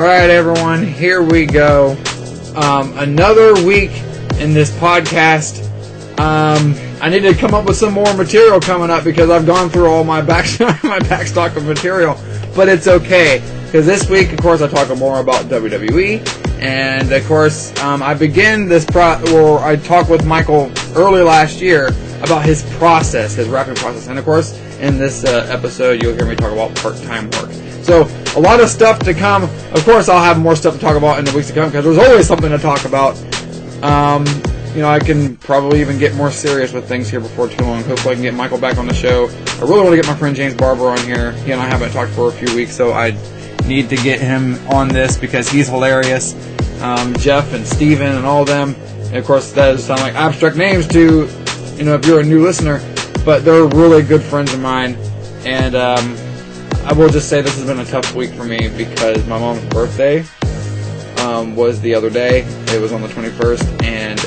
Alright everyone, here we go. Another week in this podcast. I need to come up with some more material coming up because I've gone through all my back stock of material. But it's okay, because this week, of course, I talk more about WWE. And, of course, I begin this I talked with Michael early last year about his process, his rapping process. And, of course, in this episode, you'll hear me talk about part-time work. So, a lot of stuff to come. Of course, I'll have more stuff to talk about in the weeks to come, because there's always something to talk about. I can probably even get more serious with things here before too long. Hopefully I can get Michael back on the show. I really want to get my friend James Barber on here. He and I haven't talked for a few weeks, so I need to get him on this because he's hilarious. Jeff and Steven and all of them. And of course, that does sound like abstract names to, if you're a new listener, but they're really good friends of mine. And I will just say this has been a tough week for me because my mom's birthday was the other day. It was on the 21st, and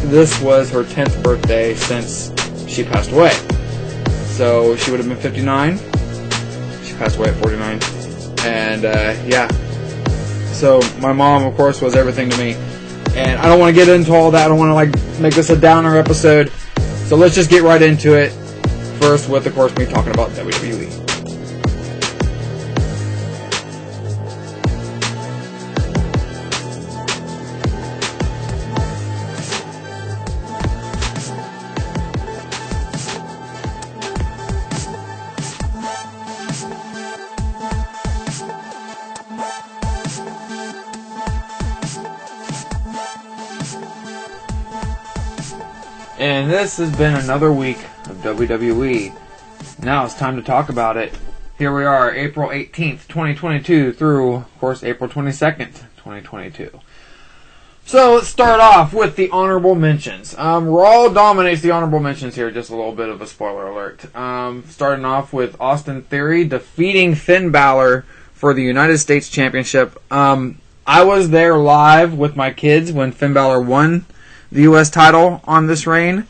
this was her 10th birthday since she passed away. So she would have been 59. She passed away at 49. And so my mom, of course, was everything to me. And I don't want to get into all that. I don't want to make this a downer episode. So let's just get right into it. First with, of course, me talking about WWE. And this has been another week of WWE. Now it's time to talk about it. Here we are, April 18th, 2022 through, of course, April 22nd, 2022. So let's start off with the honorable mentions. Raw dominates the honorable mentions here, just a little bit of a spoiler alert. Starting off with Austin Theory defeating Finn Balor for the United States Championship. I was there live with my kids when Finn Balor won the U.S. title on this reign,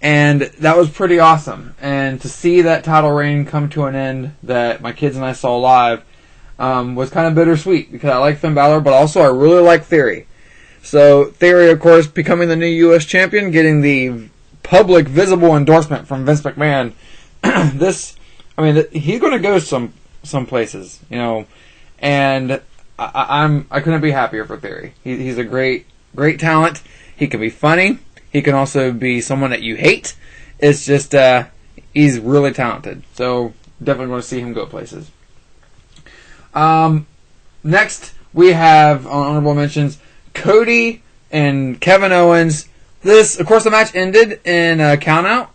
and that was pretty awesome. And to see that title reign come to an end that my kids and I saw live was kind of bittersweet because I like Finn Balor, but also I really like Theory. So Theory, of course, becoming the new U.S. champion, getting the public, visible endorsement from Vince McMahon. He's going to go some places, and I couldn't be happier for Theory. He's a great talent. He can be funny. He can also be someone that you hate. It's just, he's really talented. So, definitely going to see him go places. Next, we have, on honorable mentions, Cody and Kevin Owens. This, of course, the match ended in a countout.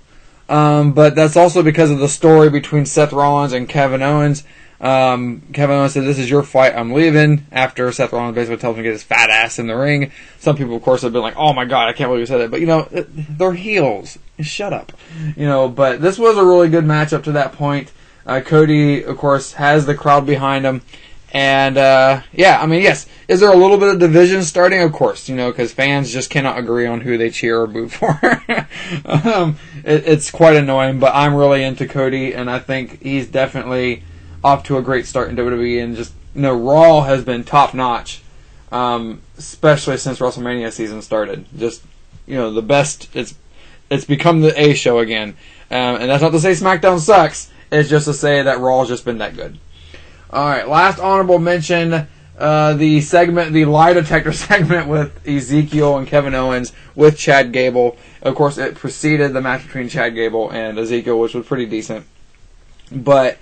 But that's also because of the story between Seth Rollins and Kevin Owens. Kevin Owens said, "This is your fight, I'm leaving," after Seth Rollins basically tells him to get his fat ass in the ring. Some people, of course, have been like, "Oh my god, I can't believe you said that." But, they're heels. Shut up. But this was a really good match up to that point. Cody, of course, has the crowd behind him. And, yes. Is there a little bit of division starting? Of course, because fans just cannot agree on who they cheer or boo for. It's quite annoying, but I'm really into Cody, and I think he's definitely off to a great start in WWE, and just, Raw has been top notch, especially since WrestleMania season started. Just, the best, it's become the A show again. And that's not to say SmackDown sucks, it's just to say that Raw's just been that good. Alright, last honorable mention, the lie detector segment with Ezekiel and Kevin Owens with Chad Gable. Of course, it preceded the match between Chad Gable and Ezekiel, which was pretty decent. But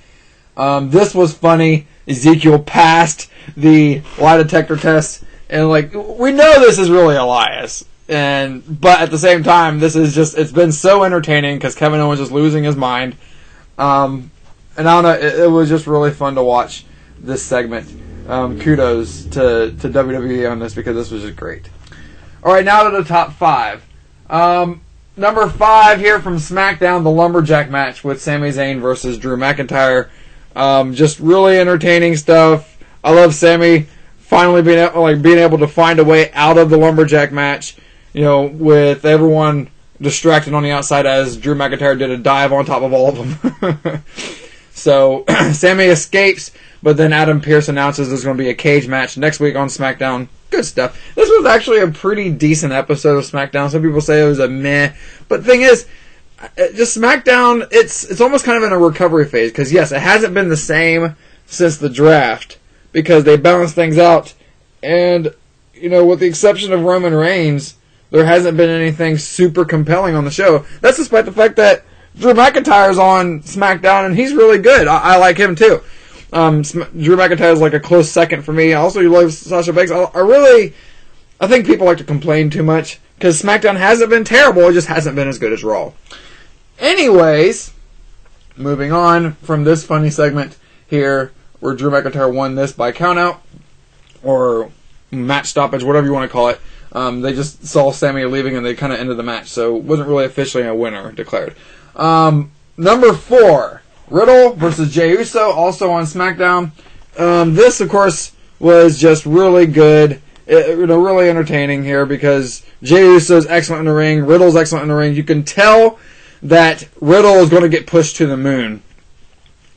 this was funny. Ezekiel passed the lie detector test, and we know this is really Elias. But at the same time, it's been so entertaining because Kevin Owens is losing his mind. And I don't know, it was just really fun to watch this segment. Kudos to WWE on this because this was just great. Alright, now to the top 5. Number 5 here from SmackDown, the Lumberjack match with Sami Zayn versus Drew McIntyre. Just really entertaining stuff. I love Sami finally being able to find a way out of the Lumberjack match, with everyone distracted on the outside as Drew McIntyre did a dive on top of all of them. So Sammy escapes, but then Adam Pearce announces there's going to be a cage match next week on SmackDown. Good stuff. This was actually a pretty decent episode of SmackDown. Some people say it was a meh, but the thing is, just SmackDown, it's almost kind of in a recovery phase, because yes, it hasn't been the same since the draft, because they balanced things out, and, you know, with the exception of Roman Reigns, there hasn't been anything super compelling on the show. That's despite the fact that Drew McIntyre's on SmackDown, and he's really good. I like him, too. Drew McIntyre is like a close second for me. Also, you love Sasha Banks. I think people like to complain too much, because SmackDown hasn't been terrible, it just hasn't been as good as Raw. Anyways, moving on from this funny segment here, where Drew McIntyre won this by countout, or match stoppage, whatever you want to call it. They just saw Sammy leaving and they kind of ended the match, so it wasn't really officially a winner declared. Number 4, Riddle versus Jey Uso, also on SmackDown. This, of course, was just really good, really entertaining here, because Jey Uso's excellent in the ring, Riddle's excellent in the ring. You can tell that Riddle is going to get pushed to the moon.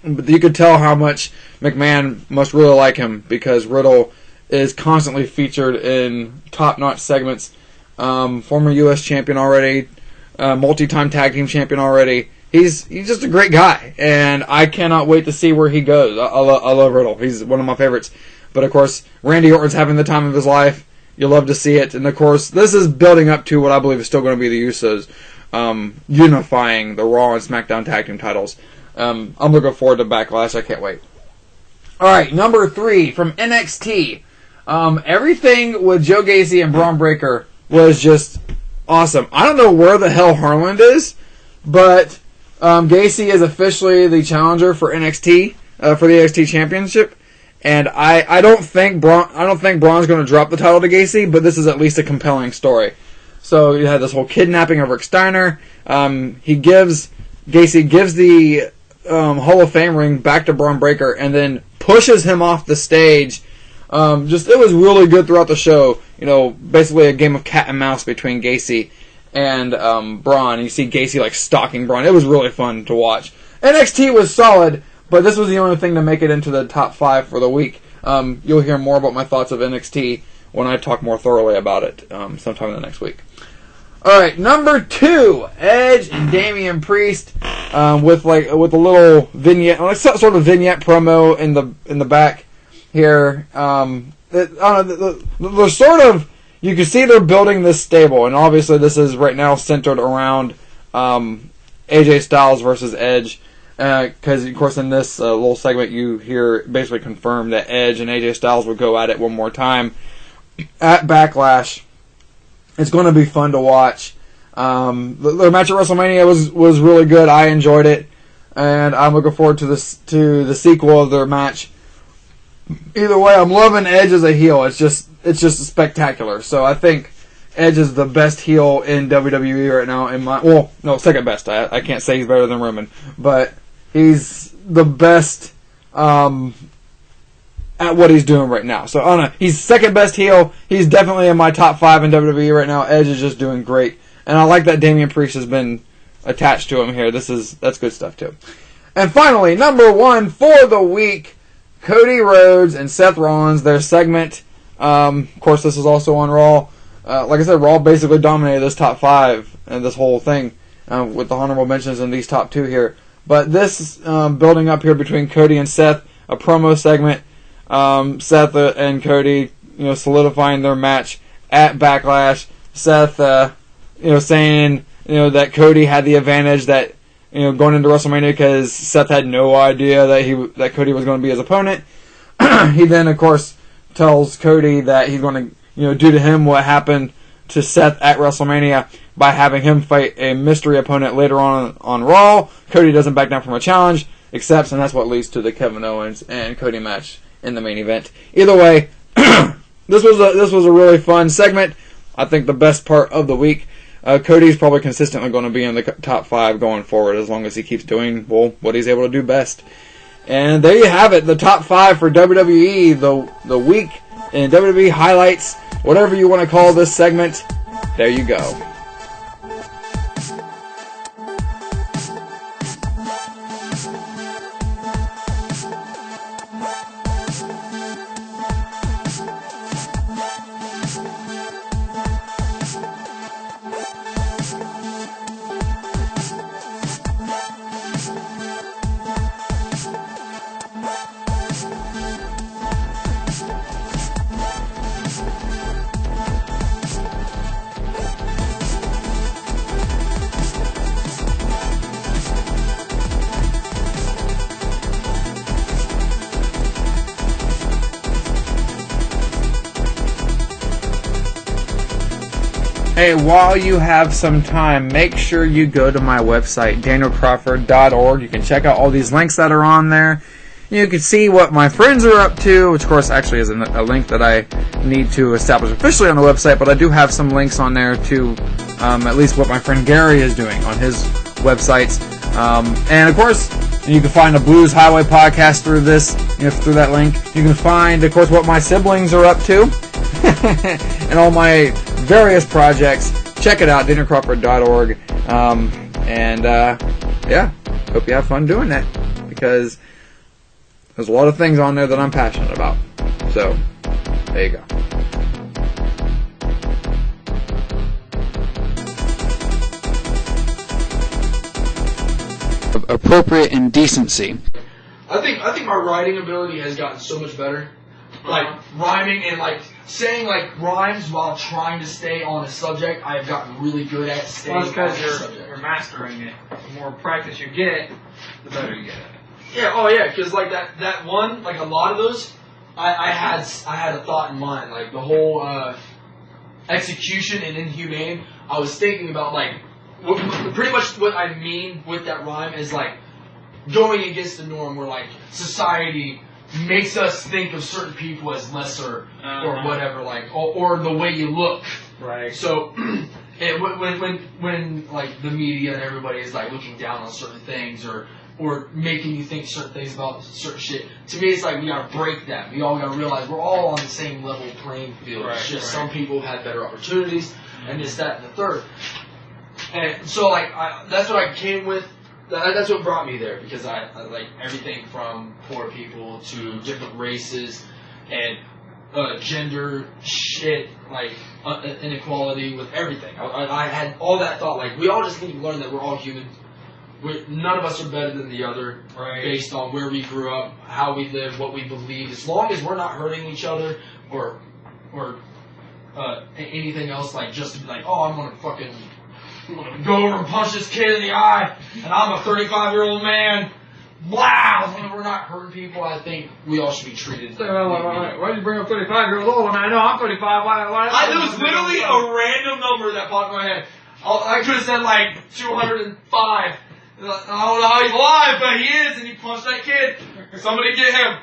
But you could tell how much McMahon must really like him, because Riddle is constantly featured in top-notch segments. Former U.S. champion already, multi-time tag team champion already. He's just a great guy, and I cannot wait to see where he goes. I love Riddle. He's one of my favorites. But, of course, Randy Orton's having the time of his life. You'll love to see it. And, of course, this is building up to what I believe is still going to be the Usos unifying the Raw and SmackDown tag team titles. I'm looking forward to Backlash. I can't wait. Alright, number 3 from NXT. Everything with Joe Gacy and Braun Breaker was just awesome. I don't know where the hell Harland is, but Gacy is officially the challenger for NXT, for the NXT Championship. And I don't think Braun's going to drop the title to Gacy, but this is at least a compelling story. So you had this whole kidnapping of Rick Steiner. Gacy gives the Hall of Fame ring back to Braun Breaker and then pushes him off the stage. It was really good throughout the show. You know, basically a game of cat and mouse between Gacy and Braun. You see Gacy like stalking Braun. It was really fun to watch. NXT was solid, but this was the only thing to make it into the top 5 for the week. You'll hear more about my thoughts of NXT when I talk more thoroughly about it sometime in the next week. Alright, number 2, Edge and Damian Priest, with a little vignette, sort of vignette promo in the back here. They're sort of, you can see they're building this stable, and obviously this is right now centered around AJ Styles versus Edge, because of course in this little segment you hear basically confirmed that Edge and AJ Styles will go at it one more time at Backlash. It's going to be fun to watch. The match at WrestleMania was really good. I enjoyed it, and I'm looking forward to the sequel of their match. Either way, I'm loving Edge as a heel. It's just spectacular. So I think Edge is the best heel in WWE right now. Second best. I can't say he's better than Roman, but he's the best at what he's doing right now. So I don't know. He's second best heel. He's definitely in my top 5 in WWE right now. Edge is just doing great, and I like that Damian Priest has been attached to him here. That's good stuff too. And finally, number 1 for the week, Cody Rhodes and Seth Rollins, their segment. Of course, this is also on Raw. Like I said, Raw basically dominated this top 5 and this whole thing with the honorable mentions in these top 2 here. But this building up here between Cody and Seth, a promo segment. Seth and Cody, solidifying their match at Backlash. Seth, saying, that Cody had the advantage that, going into WrestleMania because Seth had no idea that Cody was going to be his opponent. He then, of course, tells Cody that he's going to, do to him what happened to Seth at WrestleMania by having him fight a mystery opponent later on Raw. Cody doesn't back down from a challenge, accepts, and that's what leads to the Kevin Owens and Cody match in the main event. Either way, this was a really fun segment. I think the best part of the week. Cody's probably consistently going to be in the top 5 going forward as long as he keeps doing what he's able to do best. And there you have it, the top 5 for WWE, the week in WWE highlights, whatever you want to call this segment. There you go. Hey, while you have some time, make sure you go to my website, danielcrawford.org. You can check out all these links that are on there. You can see what my friends are up to, which of course actually is a link that I need to establish officially on the website, but I do have some links on there to at least what my friend Gary is doing on his websites. And of course, you can find the Blues Highway podcast through this, through that link. You can find, of course, what my siblings are up to and all my various projects. Check it out, danielcrawford.org. Yeah, hope you have fun doing that, because there's a lot of things on there that I'm passionate about. So, there you go. Appropriate indecency. I think my writing ability has gotten so much better. Like rhyming and like saying like rhymes while trying to stay on a subject, I have gotten really good at staying on because a subject. you're mastering it. The more practice you get, the better you get at it. Yeah, because like that one, like a lot of those, I had a thought in mind, like the whole execution and inhumane. I was thinking about like pretty much what I mean with that rhyme is like going against the norm, where like society makes us think of certain people as lesser or whatever, like or the way you look. Right. So when like the media and everybody is like looking down on certain things or making you think certain things about certain shit, to me it's like we gotta break that. We all gotta realize we're all on the same level playing field. Right, it's just some people have had better opportunities and this, that, and the third. And so like that's what I came with. That's what brought me there, because I like everything from poor people to different races and gender shit, like inequality with everything. I had all that thought, like we all just need to learn that we're all human. None of us are better than the other, based on where we grew up, how we live, what we believe. As long as we're not hurting each other or anything else, like just to be like, oh, I'm gonna go over and punch this kid in the eye, and I'm a 35-year-old man. Wow! As long as we're not hurting people, I think we all should be treated. Why did you bring up 35-year-old? I know I'm 35. Why? It was literally a random number that popped in my head. I could have said like 205. I don't know how he's alive, but he is, and he punched that kid. Somebody get him.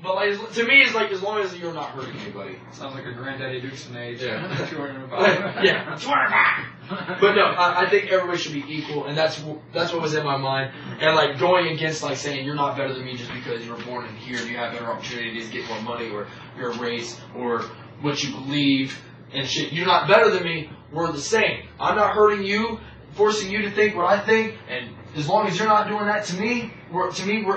But like, to me, it's like as long as you're not hurting anybody. Sounds like a granddaddy Dukes age. Yeah. 205. Yeah, 205. But no, I think everybody should be equal, and that's what was in my mind. And like going against like saying you're not better than me just because you were born in here and you have better opportunities, get more money, or your race, or what you believe and shit. You're not better than me. We're the same. I'm not hurting you, forcing you to think what I think, and as long as you're not doing that to me, we're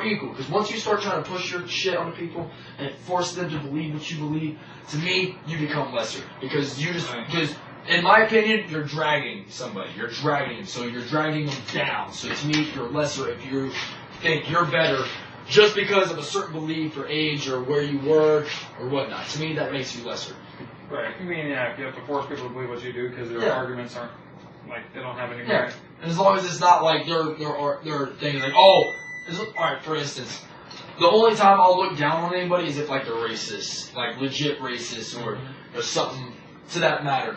equal. Because once you start trying to push your shit onto people and force them to believe what you believe, to me, you become lesser. Because in my opinion, you're dragging somebody. You're dragging them. So you're dragging them down. So to me, you're lesser if you think you're better just because of a certain belief or age or where you were or whatnot. To me, that makes you lesser. Right. I mean, if you have to force people to believe what you do because their arguments aren't, like, they don't have any merit. Yeah. And as long as it's not like they're thinking like, alright, for instance, the only time I'll look down on anybody is if like they're racist, like legit racist or something to that matter.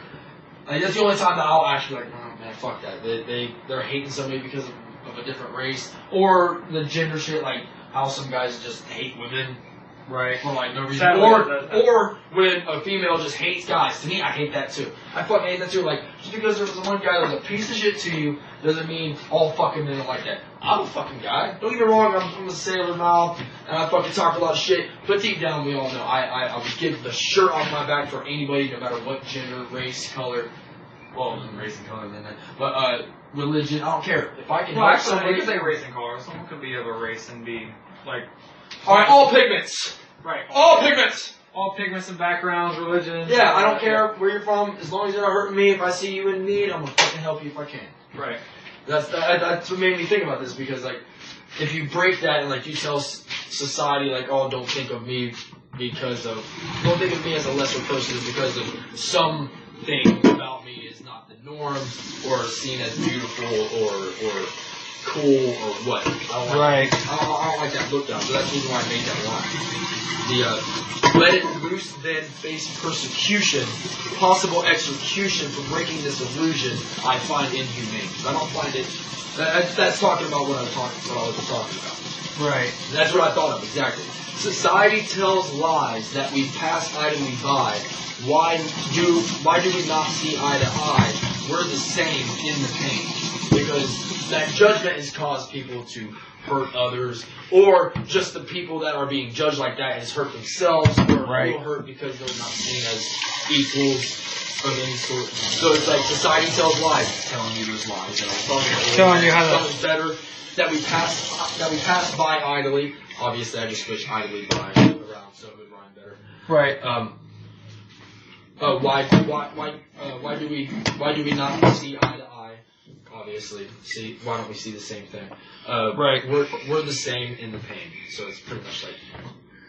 Like that's the only time that I'll actually like, oh man, fuck that. They're hating somebody because of a different race, or the gender shit, like how some guys just hate women. Right. For like no reason. Sadly, or when a female just hates guys. To me, I hate that too. I fucking hate that too. Like, just because there was one guy that was a piece of shit to you doesn't mean all fucking men are like that. I'm a fucking guy. Don't get me wrong, I'm a sailor mouth, and I fucking talk a lot of shit. But deep down, we all know I would give the shirt off my back for anybody, no matter what gender, race, color. Well, race and color than that. But religion, I don't care. If I can help somebody. You say race and color. Someone could be of a race and be like. Alright, all pigments. Right. All pigments. All pigments and backgrounds, religion. Yeah, I don't care where you're from. As long as you're not hurting me, if I see you in need, I'm gonna fucking help you if I can. Right. That's what made me think about this, because like, if you break that and like you tell society like, oh, don't think of me don't think of me as a lesser person because of something about me is not the norm or seen as beautiful or cool or what. I don't like that look down, so that's the reason why I made that line. Let it loose, then face persecution, possible execution for breaking this illusion. I find inhumane. I don't find it. That's talking about what I was talking about. Right. That's what I thought of exactly. Society tells lies that we pass idly by. Why do we not see eye to eye? We're the same in the pain, because that judgment has caused people to hurt others, or just the people that are being judged like that has hurt themselves, or feel hurt because they're not seen as equals of any sort. So it's like society tells lies, telling you those lies, and telling you how something better that we pass by idly. Obviously, I just switched idly by around, so it would rhyme better. Right. Why do we not see eye to eye? Obviously, why don't we see the same thing? Right. We're the same in the pain. So it's pretty much like,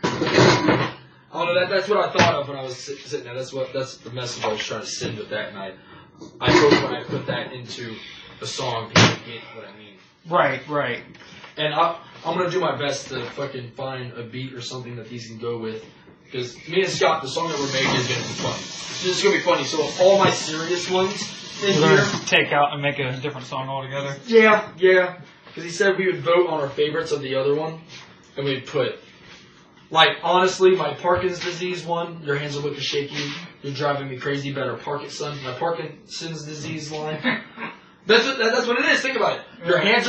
I don't know. That's what I thought of when I was sitting there. That's the message I was trying to send with that, and I hope when I put that into a song, people get what I mean. Right. And I'm gonna do my best to fucking find a beat or something that these can go with. Because me and Scott, the song that we're making is going to be funny. It's just going to be funny. So all my serious ones in here, take out and make a different song altogether. Yeah. Because he said we would vote on our favorites of the other one, and we'd put, like, honestly, my Parkinson's disease one. Your hands are looking shaky. You're driving me crazy. Better park it, son. My Parkinson's disease line. That's what it is. Think about it. Your hands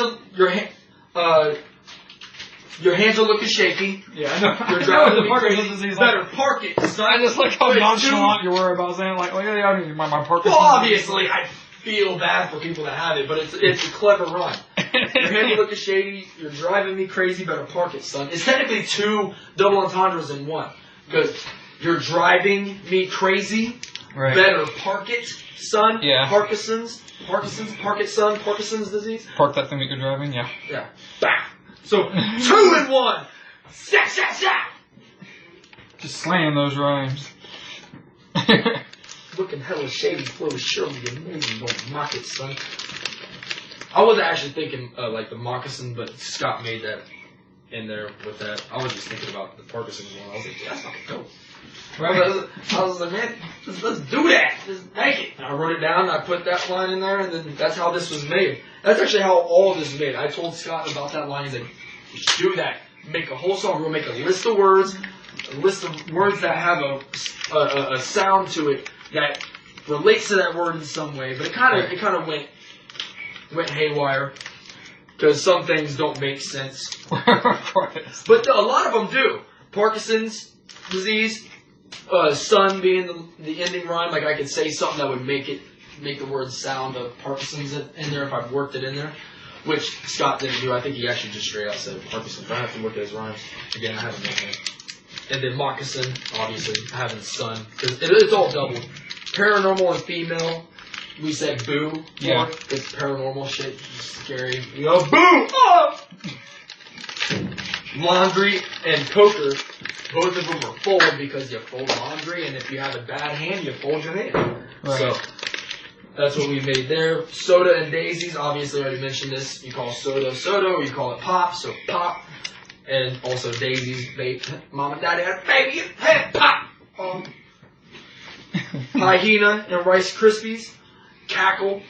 are looking shaky. Yeah, I know. You're driving me Parkinson's crazy. disease. Better park it, son. I just like how nonchalant you were about saying, like, yeah, I mean, my Parkinson's. Well, obviously, I feel bad for people that have it, but it's a clever run. Your hands are looking shady. You're driving me crazy. Better park it, son. It's technically two double entendres in one, because you're driving me crazy. Right. Better park it, son. Yeah. Parkinson's, park it, son. Parkinson's disease. Park that thing that you're driving. Yeah. Yeah. Bah. So 2 in 1. Sack. Just slaying those rhymes. Looking hella shady, flow surely amazing. Don't mock it, son. I wasn't actually thinking like the moccasin, but Scott made that in there with that. I was just thinking about the Parkinson one. I was like, yeah, that's fucking dope. I was like, man, let's do that. Just make it. And I wrote it down, and I put that line in there, and then that's how this was made. That's actually how all of this was made. I told Scott about that line. He's like, we should do that. Make a whole song. We'll make a list of words that have a sound to it that relates to that word in some way. But it kind of went haywire because some things don't make sense. But a lot of them do. Parkinson's disease, son being the ending rhyme. Like I could say something that would make the word sound of Parkinson's in there if I worked it in there. Which Scott didn't do. I think he actually just straight out said Parkinson's. I have to look at his rhymes. Again, I haven't done that. And then moccasin, obviously, having son. Because it's all double. Paranormal and female, we said boo. Yeah. It's paranormal shit. Scary. You go, boo! Oh! Laundry and poker, both of them are fold because you fold laundry. And if you have a bad hand, you fold your hand. Right. So that's what we made there. Soda and daisies, obviously I already mentioned this. You call soda, or you call it pop, so pop. And also daisies, mom and daddy had a baby, hey, pop! Hyena and Rice Krispies. Cackle.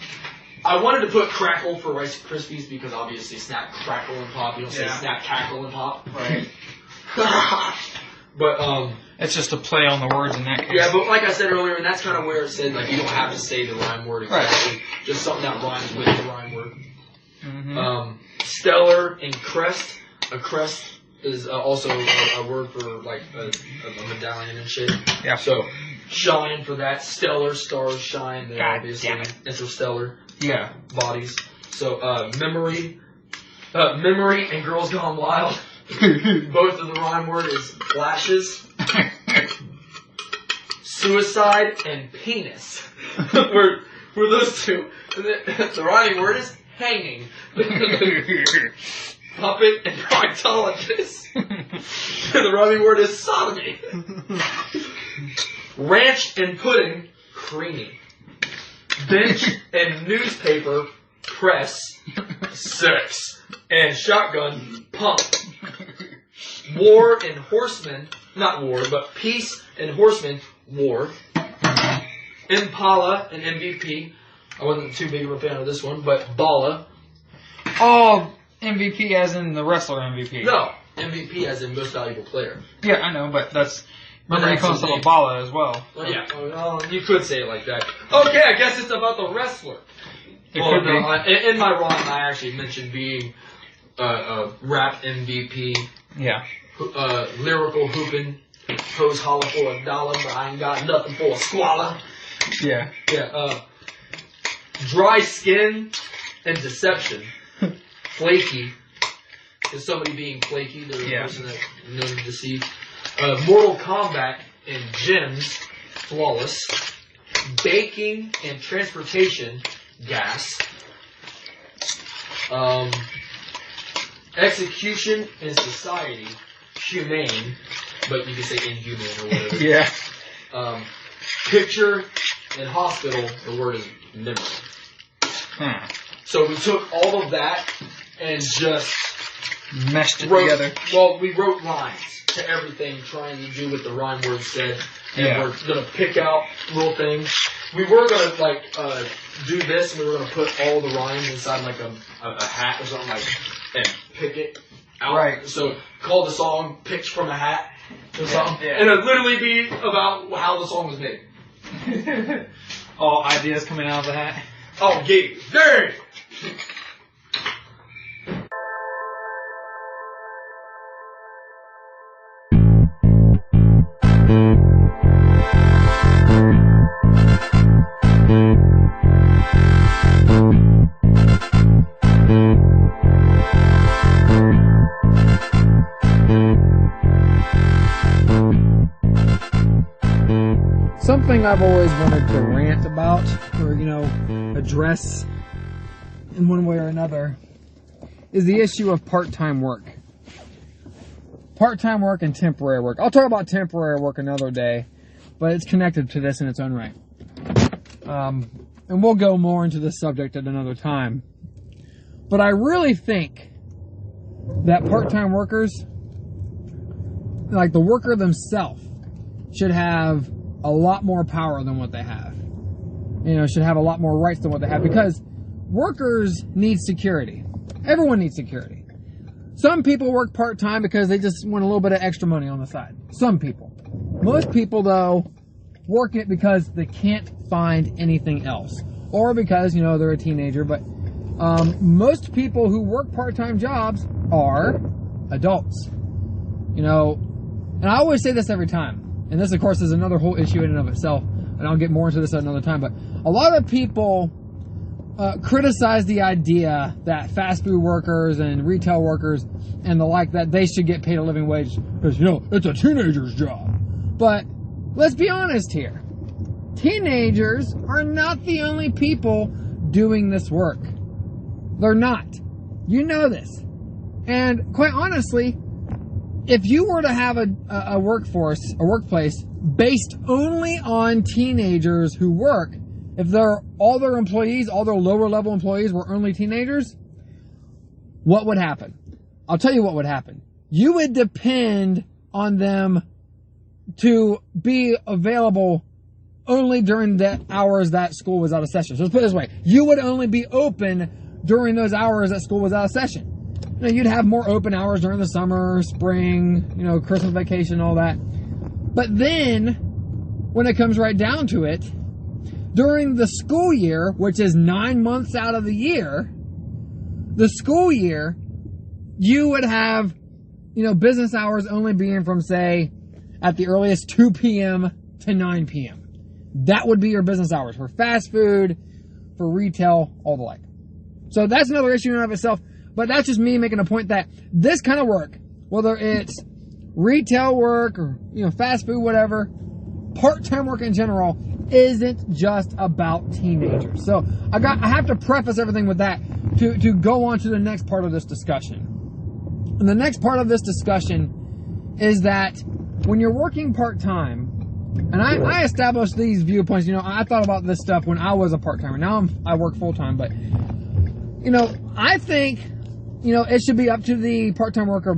I wanted to put crackle for Rice Krispies because obviously snap, crackle, and pop. You don't say snap, cackle, and pop. Right. But, it's just a play on the words in that case. yeah, but like I said earlier, and that's kind of where it said, like, you don't have to say the rhyme word exactly. Right. Just something that rhymes with the rhyme word. Mm-hmm. Stellar and crest. A crest is also a word for, like, a medallion and shit. Yeah. So, shine for that. Stellar, stars shine. They're obviously interstellar. Yeah. Bodies. So, memory and Girls Gone Wild. Both of the rhyme word is flashes. Suicide and penis. Were those two. The rhyming word is hanging. Puppet and proctologist. The rhyming word is sodomy. Ranch and pudding, creamy. Bench and newspaper, press, sex. And shotgun, pump. War and horseman, not war, but Peace and Horseman, war. Impala and MVP. I wasn't too big of a fan of this one, but Bala. Oh, MVP as in the wrestler MVP. No, MVP as in most valuable player. Yeah, I know, but that's... Remember, he That's calls his himself name. Bala as well. Well, yeah, you could say it like that. Okay, I guess it's about the wrestler. It could be. In my rhyme, I actually mentioned being rap MVP, Yeah. lyrical hooping, hose holler for $1, but I ain't got nothing for a squalor. Yeah. Yeah, dry skin and deception. Flaky. Is somebody being flaky? They're a person that knows to deceive. Mortal Kombat and Gems. Flawless. Baking and transportation. Gas. Execution and society. Humane. But you can say inhumane or whatever. Yeah. Picture and hospital. The word is memory. So we took all of that and just Meshed it wrote, together. Well, we wrote lines to everything, trying to do what the rhyme word said. And we're gonna pick out little things. We were gonna do this, and we were gonna put all the rhymes inside like a hat or something and pick it out. Right. So call the song "Picked from a Hat" or something, Yeah. and it'd literally be about how the song was made. All ideas coming out of the hat. Oh, gee, dang! Something I've always wanted to rant about, or, address in one way or another, is the issue of part-time work. Part-time work and temporary work. I'll talk about temporary work another day, but it's connected to this in its own right. And we'll go more into this subject at another time. But I really think that part-time workers, like the worker themselves, should have a lot more power than what they have. Should have a lot more rights than what they have, because workers need security. Everyone needs security. Some people work part-time because they just want a little bit of extra money on the side. Some people. Most people, though, work it because they can't find anything else. Or because, they're a teenager. But most people who work part-time jobs are adults. And I always say this every time. And this, of course, is another whole issue in and of itself, and I'll get more into this at another time. But a lot of people criticize the idea that fast food workers and retail workers and the like, that they should get paid a living wage because, it's a teenager's job. But let's be honest here. Teenagers are not the only people doing this work. They're not. You know this. And quite honestly, if you were to have a workplace based only on teenagers who work, if all their lower level employees were only teenagers, what would happen? I'll tell you what would happen. You would depend on them to be available only during the hours that school was out of session. So let's put it this way. You would only be open during those hours that school was out of session. You'd have more open hours during the summer, spring, Christmas vacation, all that. But then, when it comes right down to it, during the school year, which is 9 months out of the year, you would have, business hours only being from, say, at the earliest 2 p.m. to 9 p.m. That would be your business hours for fast food, for retail, all the like. So that's another issue in and of itself. But that's just me making a point that this kind of work, whether it's retail work or, fast food, whatever, part-time work in general, isn't just about teenagers. So I have to preface everything with that to go on to the next part of this discussion. And the next part of this discussion is that when you're working part-time, and I established these viewpoints, I thought about this stuff when I was a part-timer. Now I work full-time, but, I think, it should be up to the part-time worker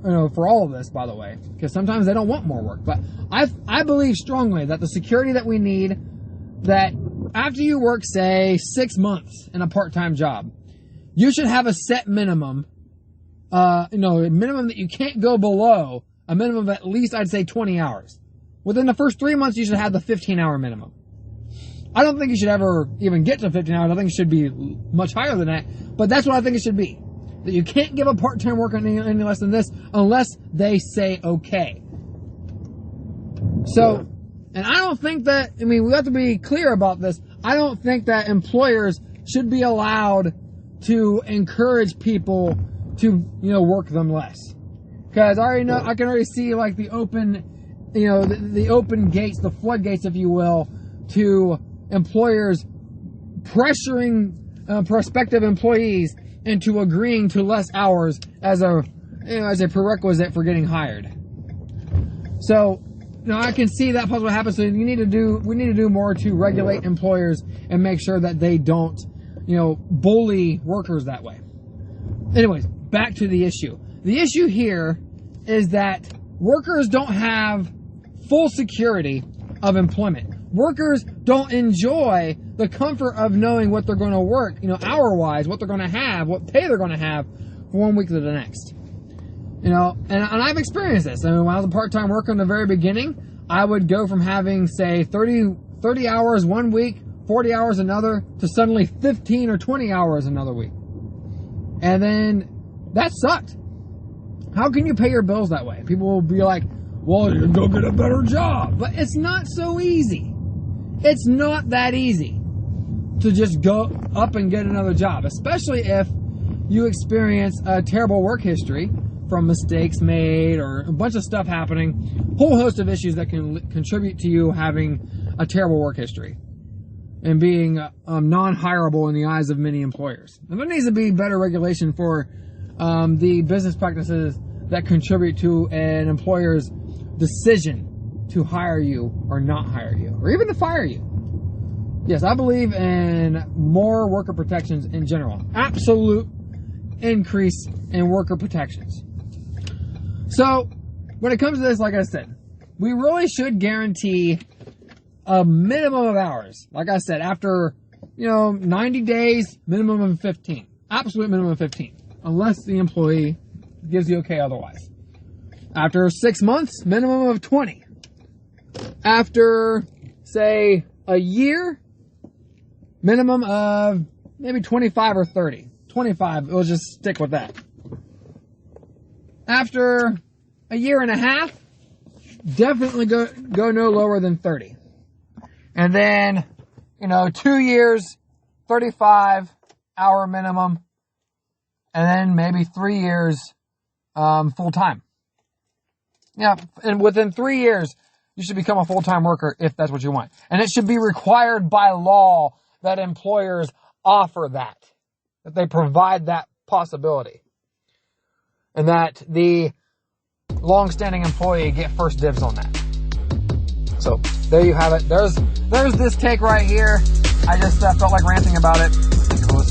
for all of this, by the way, because sometimes they don't want more work. But I believe strongly that the security that we need, that after you work, say, 6 months in a part-time job, you should have a set minimum, a minimum that you can't go below, a minimum of at least, I'd say, 20 hours. Within the first 3 months, you should have the 15-hour minimum. I don't think you should ever even get to 15 hours. I think it should be much higher than that. But that's what I think it should be. That you can't give a part-time worker any less than this unless they say okay. So, and I don't think that, we have to be clear about this. I don't think that employers should be allowed to encourage people to, work them less. Because I can already see like the open, the open gates, the floodgates, if you will, to employers pressuring prospective employees into agreeing to less hours as a prerequisite for getting hired. So, I can see that possibly happen. So we need to do more to regulate employers and make sure that they don't, bully workers that way. Anyways, back to the issue. The issue here is that workers don't have full security of employment. Workers don't enjoy the comfort of knowing what they're going to work, hour-wise, what they're going to have, what pay they're going to have from one week to the next. And I've experienced this. When I was a part-time worker in the very beginning, I would go from having, say, 30 hours one week, 40 hours another, to suddenly 15 or 20 hours another week. And then that sucked. How can you pay your bills that way? People will be like, well, you go get a better job. But it's not so easy. It's not that easy to just go up and get another job, especially if you experience a terrible work history from mistakes made or a bunch of stuff happening, whole host of issues that can contribute to you having a terrible work history and being non-hireable in the eyes of many employers. And there needs to be better regulation for the business practices that contribute to an employer's decision to hire you or not hire you, or even to fire you. Yes, I believe in more worker protections in general. Absolute increase in worker protections. So, when it comes to this, like I said, we really should guarantee a minimum of hours. Like I said, after, 90 days, minimum of 15. Absolute minimum of 15. Unless the employee gives the okay otherwise. After 6 months, minimum of 20. After, say, a year, minimum of maybe 25 or 30. 25, we'll just stick with that. After a year and a half, definitely go no lower than 30. And then, 2 years, 35-hour minimum. And then maybe 3 years, full-time. Yeah, and within 3 years, you should become a full-time worker if that's what you want. And it should be required by law that employers offer that they provide that possibility. And that the long-standing employee get first dibs on that. So, there you have it. There's this take right here. I just felt like ranting about it. Thank you for listening.